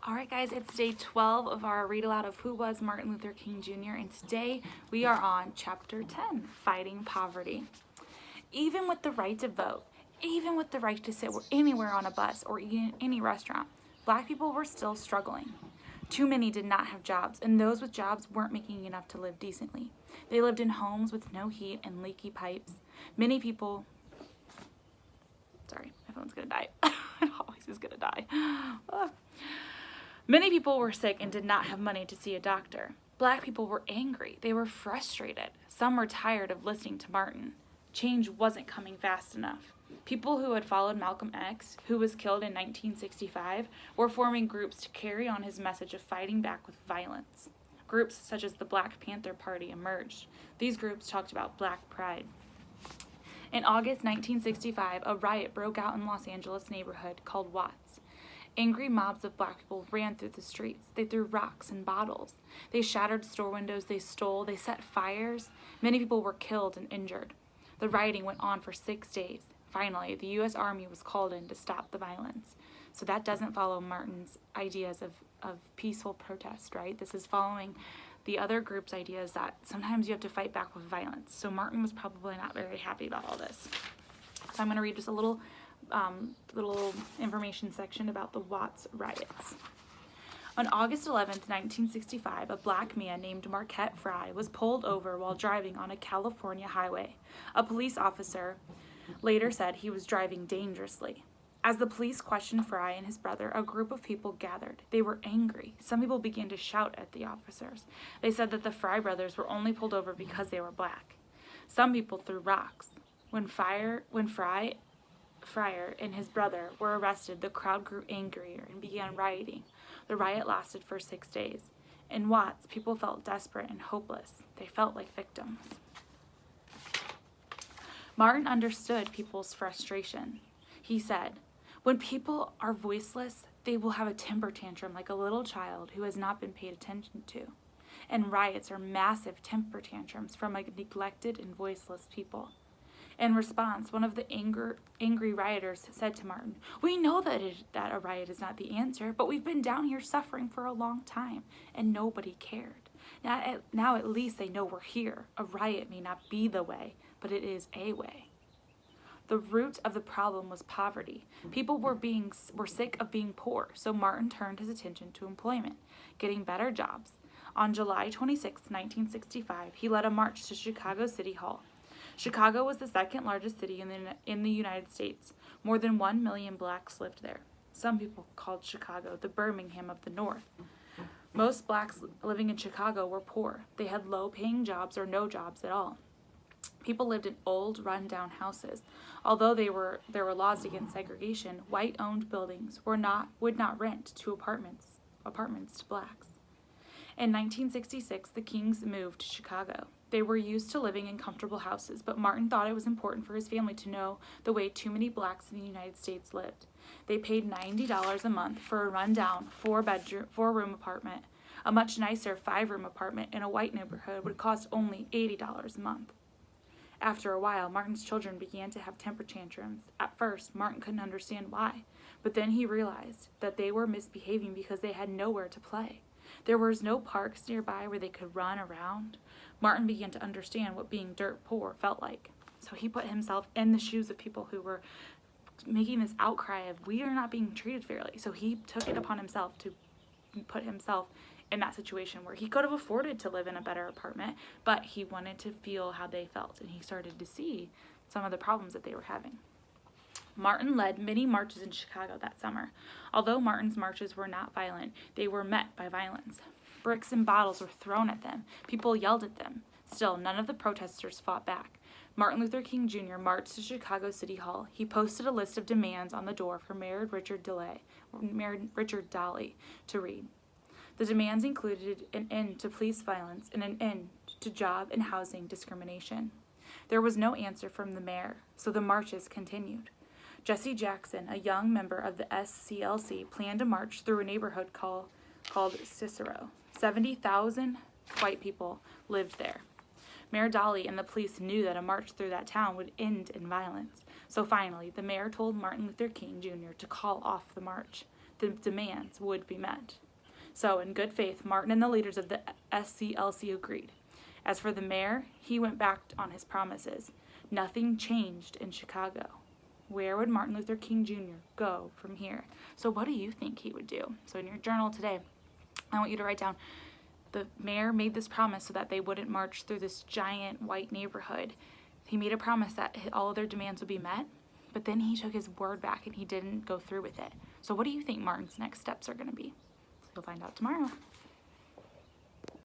All right, guys, it's day 12 of our read aloud of Who Was Martin Luther King Jr., and today we are on chapter 10, Fighting Poverty. Even with the right to vote, even with the right to sit anywhere on a bus or eat in any restaurant, Black people were still struggling. Too many did not have jobs, and those with jobs weren't making enough to live decently. They lived in homes with no heat and leaky pipes. Many people... Sorry, my phone's gonna die. It always is gonna die. Many people were sick and did not have money to see a doctor. Black people were angry. They were frustrated. Some were tired of listening to Martin. Change wasn't coming fast enough. People who had followed Malcolm X, who was killed in 1965, were forming groups to carry on his message of fighting back with violence. Groups such as the Black Panther Party emerged. These groups talked about Black pride. In August 1965, a riot broke out in Los Angeles neighborhood called Watts. Angry mobs of Black people ran through the streets. They threw rocks and bottles. They shattered store windows. They stole. They set fires. Many people were killed and injured. The rioting went on for 6 days. Finally, the U.S. Army was called in to stop the violence. So that doesn't follow Martin's ideas of peaceful protest, right? This is following the other group's ideas that sometimes you have to fight back with violence. So Martin was probably not very happy about all this. So I'm going to read just a little information section about the Watts riots. On August 11th, 1965, a Black man named Marquette Fry was pulled over while driving on a California highway. A police officer later said he was driving dangerously. As the police questioned Fry and his brother, a group of people gathered. They were angry. Some people began to shout at the officers. They said that the Fry brothers were only pulled over because they were Black. Some people threw rocks. When Fryer and his brother were arrested, the crowd grew angrier and began rioting. The riot lasted for 6 days. In Watts, people felt desperate and hopeless. They felt like victims. Martin understood people's frustration. He said, "When people are voiceless, they will have a temper tantrum like a little child who has not been paid attention to. And riots are massive temper tantrums from a neglected and voiceless people." In response, one of the angry rioters said to Martin, "We know that a riot is not the answer, but we've been down here suffering for a long time, and nobody cared. Now at least they know we're here. A riot may not be the way, but it is a way." The root of the problem was poverty. People were sick of being poor, so Martin turned his attention to employment, getting better jobs. On July 26, 1965, he led a march to Chicago City Hall. Chicago was the second largest city in the United States. More than 1 million Blacks lived there. Some people called Chicago the Birmingham of the North. Most Blacks living in Chicago were poor. They had low-paying jobs or no jobs at all. People lived in old, run-down houses. Although there were laws against segregation, white-owned buildings would not rent to apartments to Blacks. In 1966, the Kings moved to Chicago. They were used to living in comfortable houses, but Martin thought it was important for his family to know the way too many Blacks in the United States lived. They paid $90 a month for a rundown 4-room apartment. A much nicer 5-room apartment in a white neighborhood would cost only $80 a month. After a while, Martin's children began to have temper tantrums. At first, Martin couldn't understand why, but then he realized that they were misbehaving because they had nowhere to play. There was no parks nearby where they could run around. Martin began to understand what being dirt poor felt like. So he put himself in the shoes of people who were making this outcry of, we are not being treated fairly. So he took it upon himself to put himself in that situation where he could have afforded to live in a better apartment, but he wanted to feel how they felt, and he started to see some of the problems that they were having. Martin led many marches in Chicago that summer. Although Martin's marches were not violent, they were met by violence. Bricks and bottles were thrown at them. People yelled at them. Still, none of the protesters fought back. Martin Luther King Jr. marched to Chicago City Hall. He posted a list of demands on the door for Mayor Richard Daley to read. The demands included an end to police violence and an end to job and housing discrimination. There was no answer from the mayor, so the marches continued. Jesse Jackson, a young member of the SCLC, planned a march through a neighborhood called Cicero. 70,000 white people lived there. Mayor Daley and the police knew that a march through that town would end in violence. So finally, the mayor told Martin Luther King Jr. to call off the march. the demands would be met. So, in good faith, Martin and the leaders of the SCLC agreed. As for the mayor, he went back on his promises. Nothing changed in Chicago. Where would Martin Luther King Jr. go from here? So what do you think he would do? So in your journal today, I want you to write down, the mayor made this promise so that they wouldn't march through this giant white neighborhood. He made a promise that all of their demands would be met, but then he took his word back and he didn't go through with it. So what do you think Martin's next steps are going to be? You'll find out tomorrow.